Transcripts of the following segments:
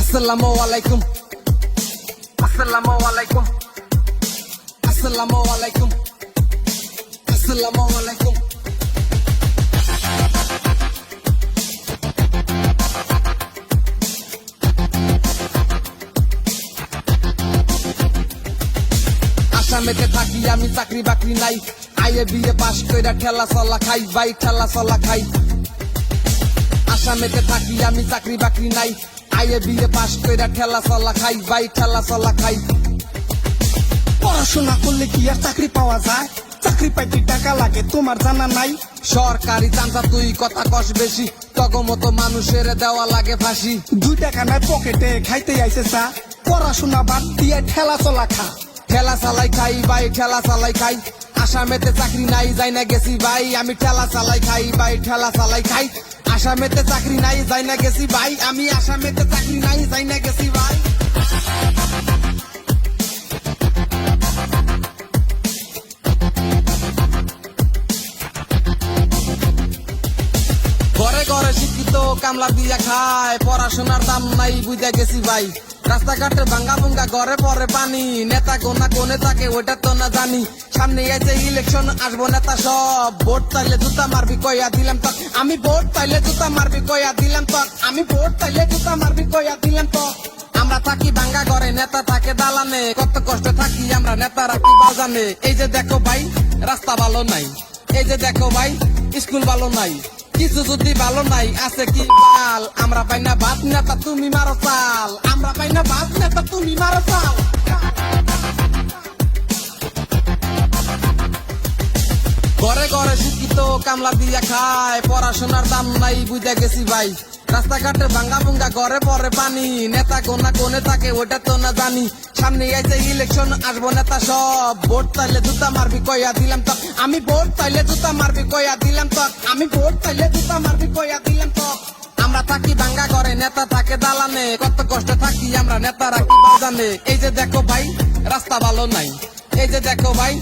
আসসালামু আলাইকুম, আসসালামু আলাইকুম, আসসালামু আলাইকুম, আসসালামু আলাইকুম। আসামেতে থাকি আমি, চাকরি বাকরি নাই, আইএ বিএ পাশ কইরা ঠেলা চলা খাই, ভাই ঠেলা চলা খাই। আসামেতে থাকি আমি, চাকরি বাকরি নাই, আইএ বিএ পাশ কইরা ঠেলা চলা খাই, ভাই ঠেলা চলা খাই। পড়াশোনা করলে কি আর চাকরি পাওয়া যায়? চাকরি পাইতে টাকা লাগে, তোমার জানা নাই? সরকারি চান্দা তুই কথা কস বেশি, তগমতো মানুষের দেওয়া লাগে ফাঁসি। 2 টাকা নাই পকেটে, খাইতে আইছে চা, পড়াশোনা বাদ দিয়ে ঠেলা চলা খা। ঠেলা চালাই খাই ভাই, ঠেলা চালাই খাই। আসামেতে চাকরি নাই, যাই না গেছি ভাই, আমি ঠেলা চালাই খাই ভাই, ঠেলা চালাই খাই। আসামেতে চাকরি নাই, যাই না গেছি ভাই, আমি আসামেতে চাকরি নাই, যাই না গেছি ভাই। ঘরে ঘরে শিক্ষিত কামলা দিয়া খায়, পড়াশোনার দাম নাই বুঝা গেছি ভাই। রাস্তাঘাটে ভাঙ্গা ভুঙ্গা, ঘরে পরে পানি, নেতা কোনা কোনে থাকে ওইটা তো না জানি। সামনে আছে ইলেকশন, আসবো নেতা সব, ভোট চাইলে জুতা মারবি কইয়া দিলাম তো আমি, ভোট চাইলে জুতা মারবি কইয়া দিলাম তো আমি, ভোট চাইলে জুতা মারবি কইয়া দিলাম তো। আমরা থাকি ভাঙ্গা ঘরে, নেতা থাকে দালানে, কত কষ্ট থাকি আমরা, নেতারা কি বাজানে। এই যে দেখো ভাই রাস্তা ভালো নাই, এই যে দেখো ভাই স্কুল ভালো নাই, কিছু যদি ভালো নাই আছে কি বাল। আমরা পাই না ভাত, নেতা তুমি মারো চাল, আমরা পাই না ভাত, নেতা তুমি মারো চাল। ঘরে ঘরে শিক্ষিত কামলা দিয়া খায়, পড়াশোনার দাম নাই বুঝা গেছি ভাই। রাস্তাঘাটে ভাঙ্গা ভুঙ্গা, ঘরে পরে পানি, নেতা কোনা কোনে থাকে ওইটা তো না জানি। সামনে আছে ইলেকশন, আসবো নেতা সব, ভোট চাইলে জুতা মারবি কইয়া দিলাম তো আমি, ভোট চাইলে জুতা মারবি কইয়া দিলাম তো আমি, ভোট চাইলে জুতা মারবি কইয়া দিলাম তো। আমরা থাকি ভাঙ্গা ঘরে, নেতা থাকে দালানে, কত কষ্ট থাকি আমরা, নেতারা কি বাজানে। এই যে দেখো ভাই রাস্তা ভালো নাই, এই যে দেখো ভাই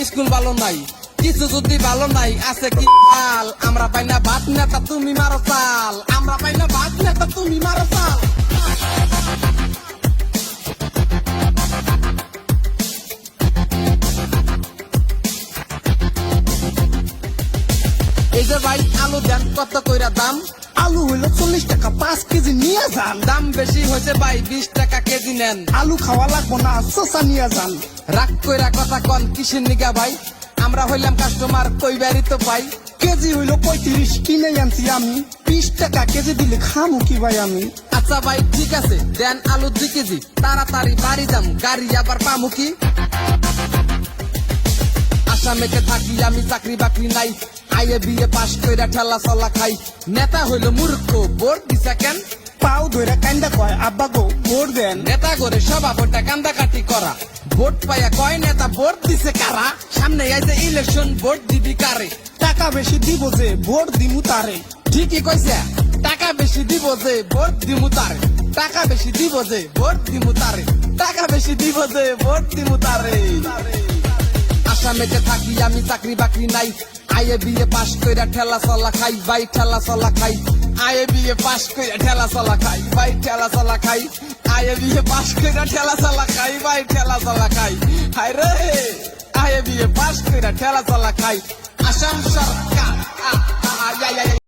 স্কুল ভালো নাই, কিছু যদি ভালো নাই আছে কি বাল। আমরা পাই না ভাত, নেতা তুমি মারো চাল, আমরা পাই না ভাত, নেতা তুমি মারো চাল। এই যে ভাই আলু দেন কত কইরা দাম, আলু হইলো 40 টাকা 5 কেজি নিয়ে যান। দাম বেশি হয়েছে ভাই, 20 টাকা কেজি নেন। আলু খাওয়া লাগবো না, শসা নিয়ে যান। রাগ কইরা কথা কন কিসের নিগা ভাই, আমরা হইলাম কাস্টমার কইবারই তো পাই। কেজি হইলো 35, কিনে আনছি আমি, 20 টাকা কেজি দিলে খামু কি ভাই আমি? আচ্ছা ভাই ঠিক আছে, দেন আলু 2 কেজি, তাড়াতাড়ি বাড়ি যাম, গাড়ি আবার পামু কি? আসামেতে থাকি আমি, চাকরি বাকরি নাই, আইএ বিএ পাশ কইরা ঠেলা চলা খাই। নেতা হইলো মূর্খ, ভোট দিছা কেন? পাও ধরে কান্দা কয় আব্বা গো ভোট দেন। নেতা করে সভাপতি কান্দা কাটি করা, ভোট পাইয়া কয় নেতা ভোট দিছে কারা। সামনে আইছে ইলেকশন, ভোট দিবি কারে? টাকা বেশি দিব যে ভোট দিমু তারে। ঠিকই কইছে, টাকা বেশি দিব যে ভোট দিমু তারে, টাকা বেশি দিব যে ভোট দিমু তারে, টাকা বেশি দিব যে ভোট দিমু তারে। আসামেতে থাকি আমি, চাকরি বাকরি নাই, আইএ বিএ পাশ কইরা ঠেলা চলা খাই, ভাই ঠেলা চলা খাই। আইএ বিএ পাশ কইরা ঠেলা চলা খাই, ভাই ঠেলা চলা খাই। আইএ বিএ পাশ কইরা ঠেলা চলা খাই, ভাই ঠেলা চলা খাই। হায় রে আইএ বিএ পাশ কইরা ঠেলা চলা খাই। আসাম সরকার